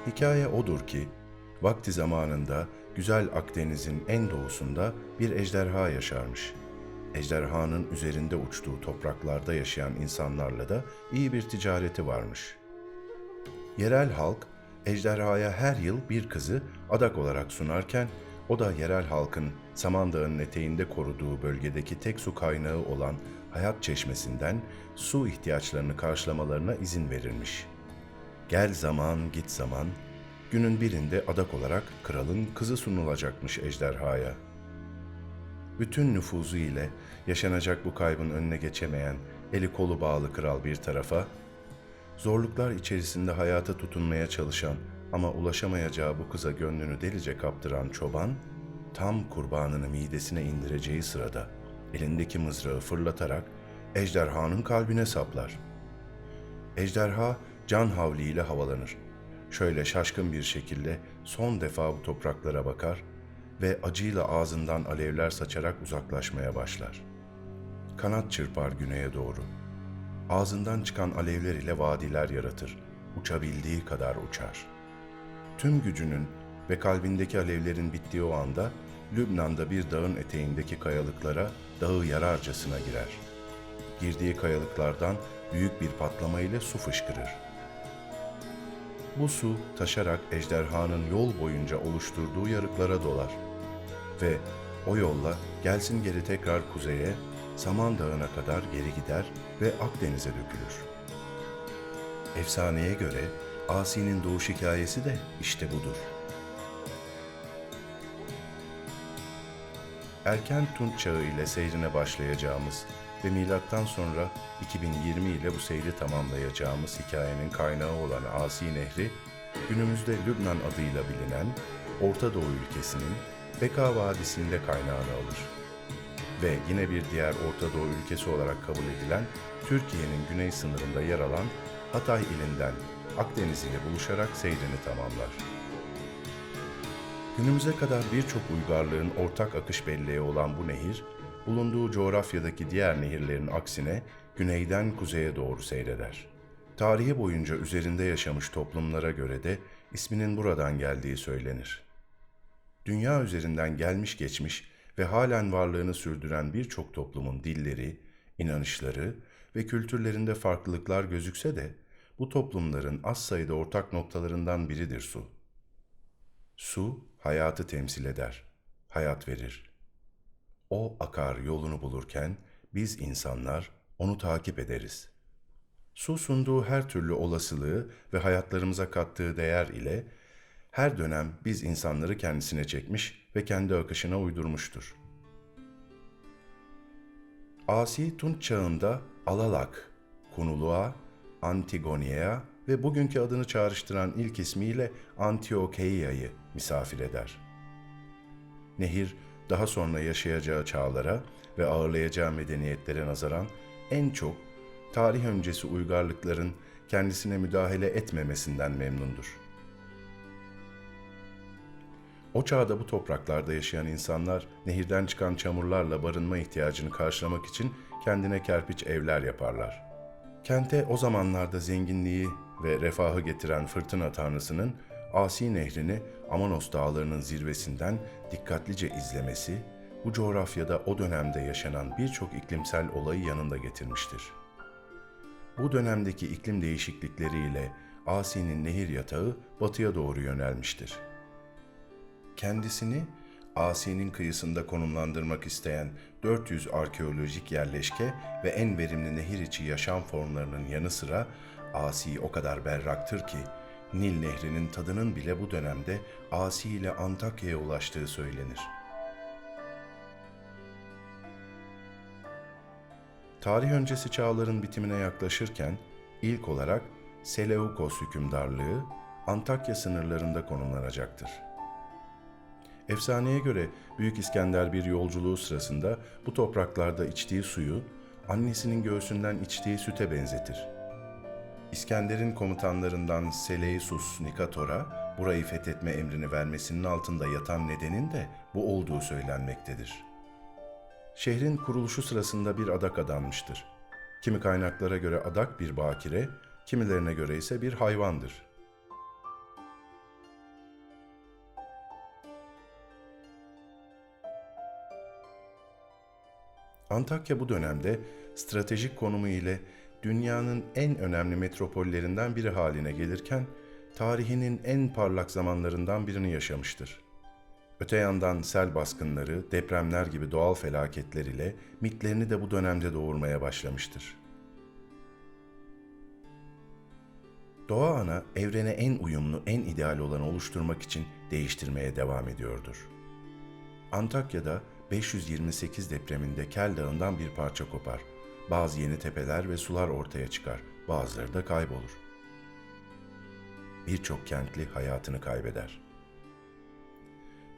Hikaye odur ki, vakti zamanında güzel Akdeniz'in en doğusunda bir ejderha yaşarmış. Ejderhanın üzerinde uçtuğu topraklarda yaşayan insanlarla da iyi bir ticareti varmış. Yerel halk, ejderhaya her yıl bir kızı adak olarak sunarken, o da yerel halkın Samandağ'ın eteğinde koruduğu bölgedeki tek su kaynağı olan Hayat Çeşmesi'nden su ihtiyaçlarını karşılamalarına izin verirmiş. Gel zaman git zaman, günün birinde adak olarak kralın kızı sunulacakmış ejderhaya. Bütün nüfuzu ile yaşanacak bu kaybın önüne geçemeyen, eli kolu bağlı kral bir tarafa, zorluklar içerisinde hayata tutunmaya çalışan ama ulaşamayacağı bu kıza gönlünü delice kaptıran çoban, tam kurbanını midesine indireceği sırada elindeki mızrağı fırlatarak ejderhanın kalbine saplar. Ejderha can havliyle havalanır. Şöyle şaşkın bir şekilde son defa bu topraklara bakar ve acıyla ağzından alevler saçarak uzaklaşmaya başlar. Kanat çırpar güneye doğru. Ağzından çıkan alevler ile vadiler yaratır. Uçabildiği kadar uçar. Tüm gücünün ve kalbindeki alevlerin bittiği o anda Lübnan'da bir dağın eteğindeki kayalıklara dağı yararcasına girer. Girdiği kayalıklardan büyük bir patlama ile su fışkırır. Bu su taşarak ejderhanın yol boyunca oluşturduğu yarıklara dolar ve o yolla gelsin geri tekrar kuzeye, Saman Dağı'na kadar geri gider ve Akdeniz'e dökülür. Efsaneye göre Asi'nin doğuş hikayesi de işte budur. Erken Tunç Çağı ile seyrine başlayacağımız ve milattan sonra 2020 ile bu seyri tamamlayacağımız hikayenin kaynağı olan Asi Nehri, günümüzde Lübnan adıyla bilinen Orta Doğu ülkesinin Beka Vadisi'nde kaynağını alır. Ve yine bir diğer Orta Doğu ülkesi olarak kabul edilen Türkiye'nin güney sınırında yer alan Hatay ilinden Akdeniz ile buluşarak seyrini tamamlar. Günümüze kadar birçok uygarlığın ortak akış belleği olan bu nehir, bulunduğu coğrafyadaki diğer nehirlerin aksine güneyden kuzeye doğru seyreder. Tarihi boyunca üzerinde yaşamış toplumlara göre de isminin buradan geldiği söylenir. Dünya üzerinden gelmiş geçmiş ve halen varlığını sürdüren birçok toplumun dilleri, inanışları ve kültürlerinde farklılıklar gözükse de bu toplumların az sayıda ortak noktalarından biridir su. Su hayatı temsil eder, hayat verir. O akar yolunu bulurken biz insanlar onu takip ederiz. Su sunduğu her türlü olasılığı ve hayatlarımıza kattığı değer ile her dönem biz insanları kendisine çekmiş ve kendi akışına uydurmuştur. Asi Tunç çağında Alalak, Kunuluğa, Antigoneya ve bugünkü adını çağrıştıran ilk ismiyle Antiokeiya'yı misafir eder. Nehir, daha sonra yaşayacağı çağlara ve ağırlayacağı medeniyetlere nazaran en çok tarih öncesi uygarlıkların kendisine müdahale etmemesinden memnundur. O çağda bu topraklarda yaşayan insanlar nehirden çıkan çamurlarla barınma ihtiyacını karşılamak için kendine kerpiç evler yaparlar. Kente o zamanlarda zenginliği ve refahı getiren fırtına tanrısının Asi Nehri'ni Amanos dağlarının zirvesinden dikkatlice izlemesi, bu coğrafyada o dönemde yaşanan birçok iklimsel olayı yanında getirmiştir. Bu dönemdeki iklim değişiklikleriyle Asi'nin nehir yatağı batıya doğru yönelmiştir. Kendisini Asi'nin kıyısında konumlandırmak isteyen 400 arkeolojik yerleşke ve en verimli nehir içi yaşam formlarının yanı sıra Asi o kadar berraktır ki Nil Nehri'nin tadının bile bu dönemde Asi ile Antakya'ya ulaştığı söylenir. Tarih öncesi çağların bitimine yaklaşırken ilk olarak Seleukos hükümdarlığı Antakya sınırlarında konumlanacaktır. Efsaneye göre Büyük İskender bir yolculuğu sırasında bu topraklarda içtiği suyu annesinin göğsünden içtiği süte benzetir. İskender'in komutanlarından Seleucus Nikator'a burayı fethetme emrini vermesinin altında yatan nedenin de bu olduğu söylenmektedir. Şehrin kuruluşu sırasında bir adak adanmıştır. Kimi kaynaklara göre adak bir bakire, kimilerine göre ise bir hayvandır. Antakya bu dönemde stratejik konumu ile dünyanın en önemli metropollerinden biri haline gelirken, tarihinin en parlak zamanlarından birini yaşamıştır. Öte yandan sel baskınları, depremler gibi doğal felaketler ile mitlerini de bu dönemde doğurmaya başlamıştır. Doğa ana evrene en uyumlu, en ideal olanı oluşturmak için değiştirmeye devam ediyordur. Antakya'da 528 depreminde Kel Dağı'ndan bir parça kopar. Bazı yeni tepeler ve sular ortaya çıkar, bazıları da kaybolur. Birçok kentli hayatını kaybeder.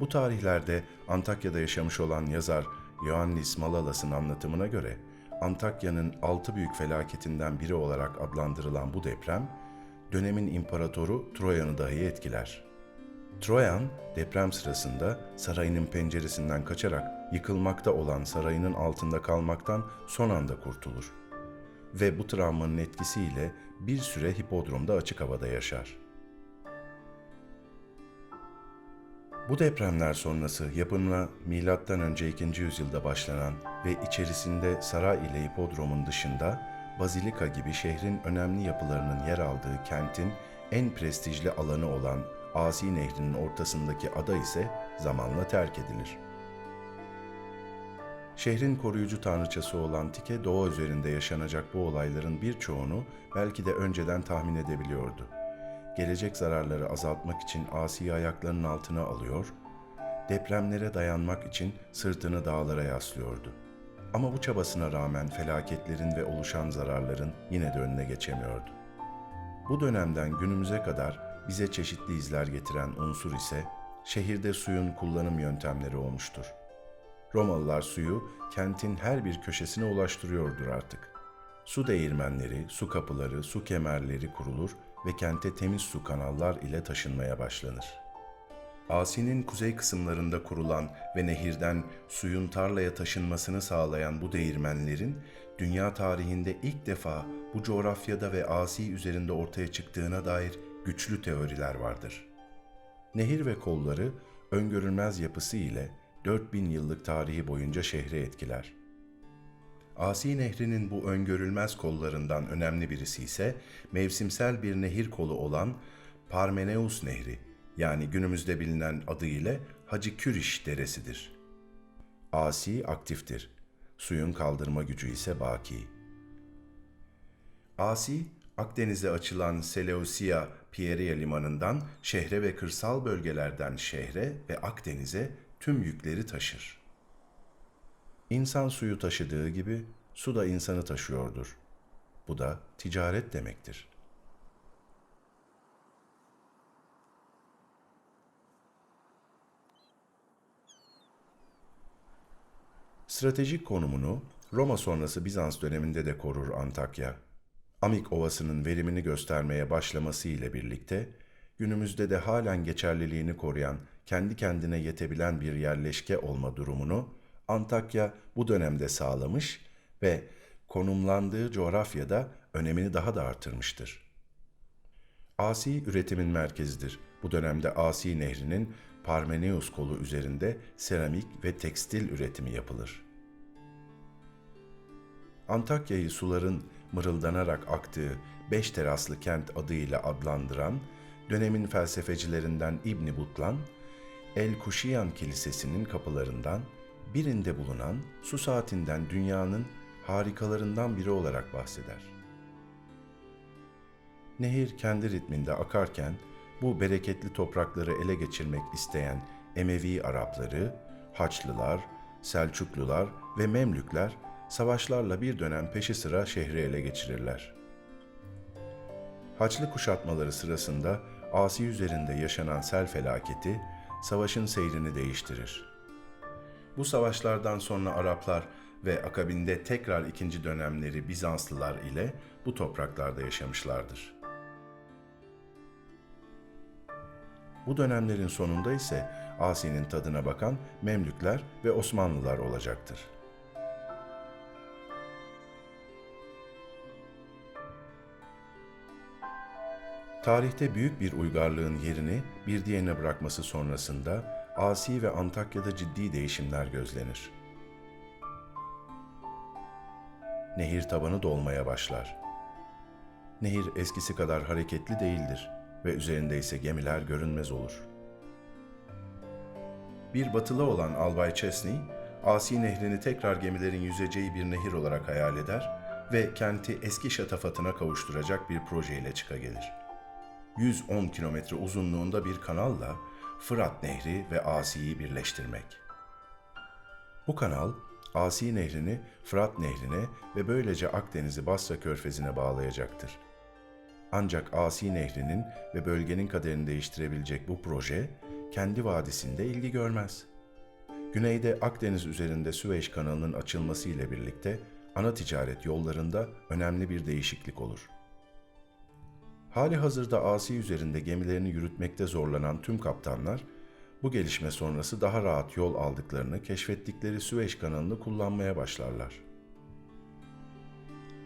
Bu tarihlerde Antakya'da yaşamış olan yazar Ioannis Malalas'ın anlatımına göre Antakya'nın 6 büyük felaketinden biri olarak adlandırılan bu deprem, dönemin imparatoru Troyan'ı dahi etkiler. Troyan, deprem sırasında sarayının penceresinden kaçarak yıkılmakta olan sarayının altında kalmaktan son anda kurtulur. Ve bu travmanın etkisiyle bir süre hipodromda açık havada yaşar. Bu depremler sonrası yapımına M.Ö. 2. yüzyılda başlanan ve içerisinde saray ile hipodromun dışında Bazilika gibi şehrin önemli yapılarının yer aldığı kentin en prestijli alanı olan Asi Nehri'nin ortasındaki ada ise zamanla terk edilir. Şehrin koruyucu tanrıçası olan Tike, doğa üzerinde yaşanacak bu olayların birçoğunu belki de önceden tahmin edebiliyordu. Gelecek zararları azaltmak için Asi'yi ayaklarının altına alıyor, depremlere dayanmak için sırtını dağlara yaslıyordu. Ama bu çabasına rağmen felaketlerin ve oluşan zararların yine de önüne geçemiyordu. Bu dönemden günümüze kadar bize çeşitli izler getiren unsur ise şehirde suyun kullanım yöntemleri olmuştur. Romalılar suyu kentin her bir köşesine ulaştırıyordur artık. Su değirmenleri, su kapıları, su kemerleri kurulur ve kente temiz su kanallar ile taşınmaya başlanır. Asi'nin kuzey kısımlarında kurulan ve nehirden suyun tarlaya taşınmasını sağlayan bu değirmenlerin dünya tarihinde ilk defa bu coğrafyada ve Asi üzerinde ortaya çıktığına dair güçlü teoriler vardır. Nehir ve kolları öngörülmez yapısı ile 4000 yıllık tarihi boyunca şehri etkiler. Asi Nehri'nin bu öngörülmez kollarından önemli birisi ise mevsimsel bir nehir kolu olan Parmeneus Nehri, yani günümüzde bilinen adıyla Hacı Kürş Deresi'dir. Asi aktiftir, suyun kaldırma gücü ise baki. Asi, Akdeniz'e açılan Seleucia Pieria limanından şehre ve kırsal bölgelerden şehre ve Akdeniz'e tüm yükleri taşır. İnsan suyu taşıdığı gibi su da insanı taşıyordur. Bu da ticaret demektir. Stratejik konumunu Roma sonrası Bizans döneminde de korur Antakya. Amik Ovası'nın verimini göstermeye başlaması ile birlikte günümüzde de halen geçerliliğini koruyan, kendi kendine yetebilen bir yerleşke olma durumunu Antakya bu dönemde sağlamış ve konumlandığı coğrafyada önemini daha da artırmıştır. Asi üretimin merkezidir. Bu dönemde Asi Nehri'nin Parmeneus kolu üzerinde seramik ve tekstil üretimi yapılır. Antakya'yı suların mırıldanarak aktığı Beş Teraslı Kent adıyla adlandıran dönemin felsefecilerinden İbn Butlan, El-Kuşiyan Kilisesi'nin kapılarından birinde bulunan su saatinden dünyanın harikalarından biri olarak bahseder. Nehir kendi ritminde akarken bu bereketli toprakları ele geçirmek isteyen Emevi Arapları, Haçlılar, Selçuklular ve Memlükler savaşlarla bir dönem peşi sıra şehri ele geçirirler. Haçlı kuşatmaları sırasında Asi üzerinde yaşanan sel felaketi savaşın seyrini değiştirir. Bu savaşlardan sonra Araplar ve akabinde tekrar ikinci dönemleri Bizanslılar ile bu topraklarda yaşamışlardır. Bu dönemlerin sonunda ise Asi'nin tadına bakan Memlükler ve Osmanlılar olacaktır. Tarihte büyük bir uygarlığın yerini bir diğerine bırakması sonrasında Asi ve Antakya'da ciddi değişimler gözlenir. nehir tabanı dolmaya başlar. Nehir eskisi kadar hareketli değildir ve üzerinde ise gemiler görünmez olur. Bir batılı olan Albay Chesney, Asi Nehri'ni tekrar gemilerin yüzeceği bir nehir olarak hayal eder ve kenti eski şatafatına kavuşturacak bir projeyle çıkagelir. 110 kilometre uzunluğunda bir kanalla Fırat Nehri ve Asi'yi birleştirmek. Bu kanal, Asi Nehri'ni Fırat Nehri'ne ve böylece Akdeniz'i Basra Körfezi'ne bağlayacaktır. Ancak Asi Nehri'nin ve bölgenin kaderini değiştirebilecek bu proje, kendi vadisinde ilgi görmez. Güneyde Akdeniz üzerinde Süveyş kanalının açılması ile birlikte ana ticaret yollarında önemli bir değişiklik olur. Hali hazırda Asi üzerinde gemilerini yürütmekte zorlanan tüm kaptanlar, bu gelişme sonrası daha rahat yol aldıklarını keşfettikleri Süveyş kanalını kullanmaya başlarlar.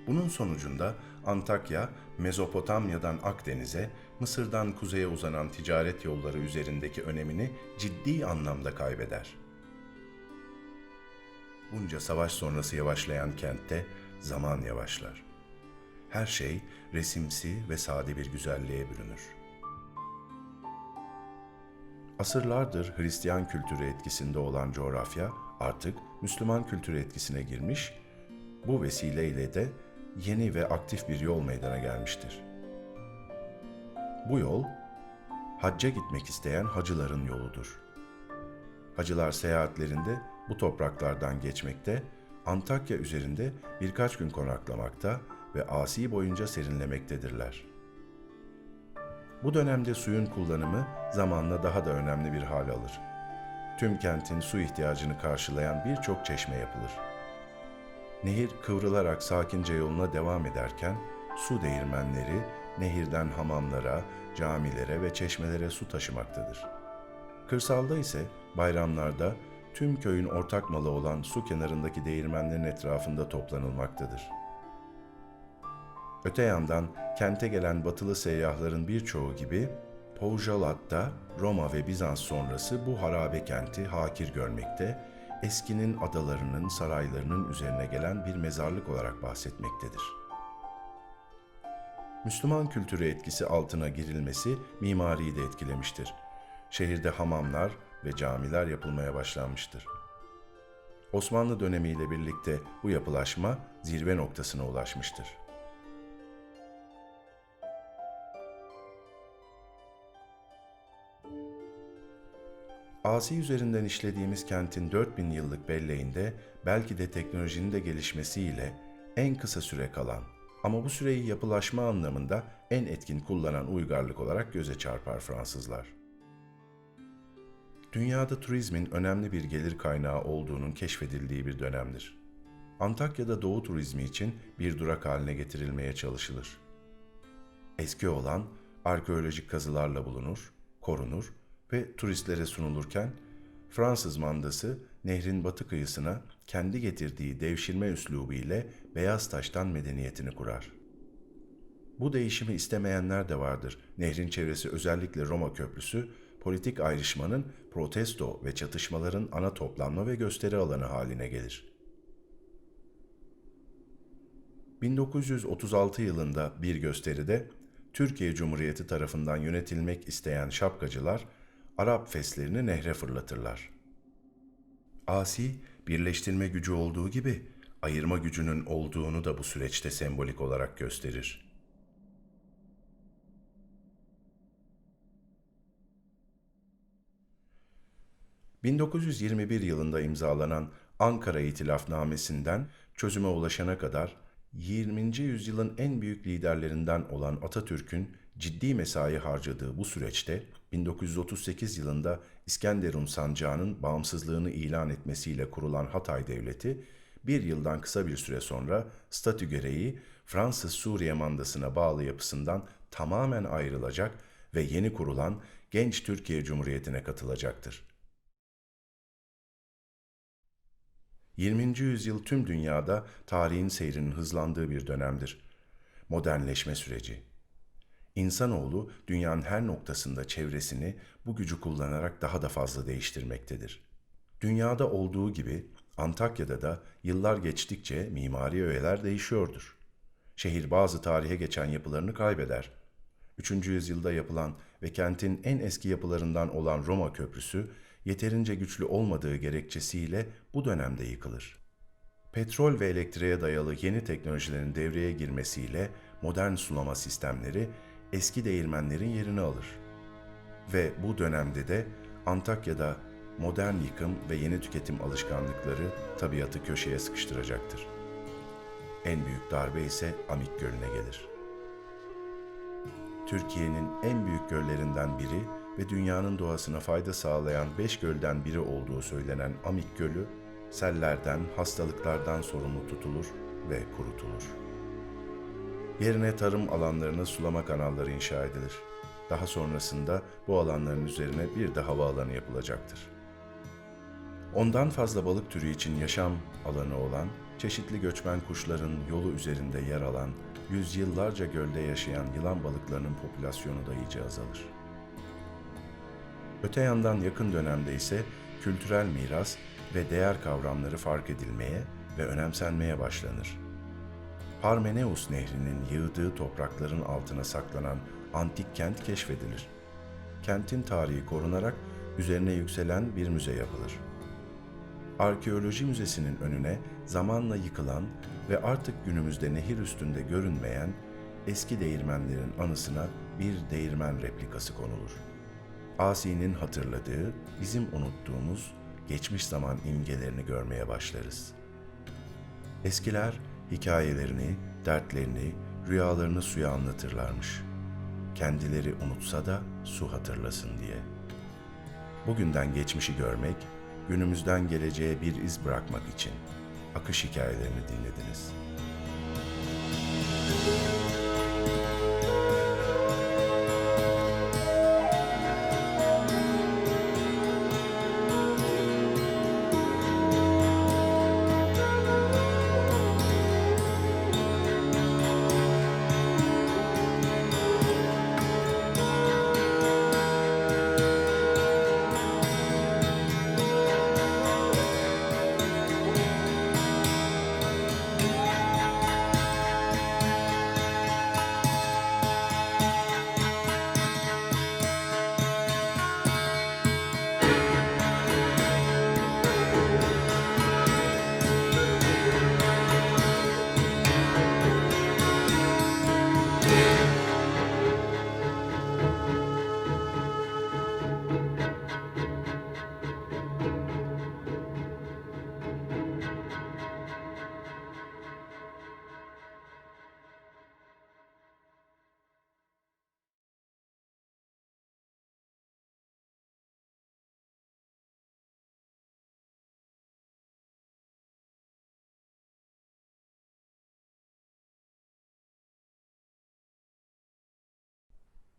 Bunun sonucunda Antakya, Mezopotamya'dan Akdeniz'e, Mısır'dan kuzeye uzanan ticaret yolları üzerindeki önemini ciddi anlamda kaybeder. Bunca savaş sonrası yavaşlayan kentte zaman yavaşlar. Her şey resimsi ve sade bir güzelliğe bürünür. Asırlardır Hristiyan kültürü etkisinde olan coğrafya artık Müslüman kültürü etkisine girmiş, bu vesileyle de yeni ve aktif bir yol meydana gelmiştir. Bu yol, hacca gitmek isteyen hacıların yoludur. Hacılar seyahatlerinde bu topraklardan geçmekte, Antakya üzerinde birkaç gün konaklamakta ve Asi boyunca serinlemektedirler. Bu dönemde suyun kullanımı zamanla daha da önemli bir hal alır. Tüm kentin su ihtiyacını karşılayan birçok çeşme yapılır. Nehir kıvrılarak sakince yoluna devam ederken su değirmenleri nehirden hamamlara, camilere ve çeşmelere su taşımaktadır. Kırsalda ise bayramlarda tüm köyün ortak malı olan su kenarındaki değirmenlerin etrafında toplanılmaktadır. Öte yandan kente gelen batılı seyyahların birçoğu gibi Poujalat'ta Roma ve Bizans sonrası bu harabe kenti hakir görmekte, eskinin adalarının, saraylarının üzerine gelen bir mezarlık olarak bahsetmektedir. Müslüman kültürü etkisi altına girilmesi mimariyi de etkilemiştir. Şehirde hamamlar ve camiler yapılmaya başlanmıştır. Osmanlı dönemiyle birlikte bu yapılaşma zirve noktasına ulaşmıştır. Asi üzerinden işlediğimiz kentin 4000 yıllık belleğinde belki de teknolojinin de gelişmesiyle en kısa süre kalan ama bu süreyi yapılaşma anlamında en etkin kullanan uygarlık olarak göze çarpar Fransızlar. Dünyada turizmin önemli bir gelir kaynağı olduğunun keşfedildiği bir dönemdir. Antakya'da doğu turizmi için bir durak haline getirilmeye çalışılır. Eski olan arkeolojik kazılarla bulunur, korunur ve turistlere sunulurken Fransız mandası nehrin batı kıyısına kendi getirdiği devşirme üslubu ile beyaz taştan medeniyetini kurar. Bu değişimi istemeyenler de vardır. Nehrin çevresi özellikle Roma Köprüsü, politik ayrışmanın, protesto ve çatışmaların ana toplanma ve gösteri alanı haline gelir. 1936 yılında bir gösteride Türkiye Cumhuriyeti tarafından yönetilmek isteyen şapkacılar Arap feslerini nehre fırlatırlar. Asi, birleştirme gücü olduğu gibi ayırma gücünün olduğunu da bu süreçte sembolik olarak gösterir. ...1921 yılında imzalanan Ankara İtilafnamesi'nden çözüme ulaşana kadar 20. yüzyılın en büyük liderlerinden olan Atatürk'ün ciddi mesai harcadığı bu süreçte 1938 yılında İskenderun sancağının bağımsızlığını ilan etmesiyle kurulan Hatay Devleti, bir yıldan kısa bir süre sonra statü gereği Fransız Suriye mandasına bağlı yapısından tamamen ayrılacak ve yeni kurulan genç Türkiye Cumhuriyeti'ne katılacaktır. 20. yüzyıl tüm dünyada tarihin seyrinin hızlandığı bir dönemdir. Modernleşme süreci. İnsanoğlu dünyanın her noktasında çevresini bu gücü kullanarak daha da fazla değiştirmektedir. Dünyada olduğu gibi Antakya'da da yıllar geçtikçe mimari öğeler değişiyordur. Şehir bazı tarihe geçen yapılarını kaybeder. 3. yüzyılda yapılan ve kentin en eski yapılarından olan Roma Köprüsü, yeterince güçlü olmadığı gerekçesiyle bu dönemde yıkılır. Petrol ve elektriğe dayalı yeni teknolojilerin devreye girmesiyle modern sulama sistemleri eski değirmenlerin yerini alır. Ve bu dönemde de Antakya'da modern yıkım ve yeni tüketim alışkanlıkları tabiatı köşeye sıkıştıracaktır. En büyük darbe ise Amik Gölü'ne gelir. Türkiye'nin en büyük göllerinden biri ve dünyanın doğasına fayda sağlayan 5 gölden biri olduğu söylenen Amik Gölü, sellerden, hastalıklardan sorumlu tutulur ve kurutulur. Yerine tarım alanlarına sulama kanalları inşa edilir. Daha sonrasında bu alanların üzerine bir de havaalanı yapılacaktır. Ondan fazla balık türü için yaşam alanı olan, çeşitli göçmen kuşların yolu üzerinde yer alan, yüzyıllarca gölde yaşayan yılan balıklarının popülasyonu da iyice azalır. Öte yandan yakın dönemde ise kültürel miras ve değer kavramları fark edilmeye ve önemsenmeye başlanır. Parmeneus Nehri'nin yığdığı toprakların altına saklanan antik kent keşfedilir. Kentin tarihi korunarak üzerine yükselen bir müze yapılır. Arkeoloji Müzesi'nin önüne zamanla yıkılan ve artık günümüzde nehir üstünde görünmeyen eski değirmenlerin anısına bir değirmen replikası konulur. Asi'nin hatırladığı, bizim unuttuğumuz geçmiş zaman imgelerini görmeye başlarız. Eskiler hikayelerini, dertlerini, rüyalarını suya anlatırlarmış. Kendileri unutsa da su hatırlasın diye. Bugünden geçmişi görmek, günümüzden geleceğe bir iz bırakmak için akış hikayelerini dinlediniz.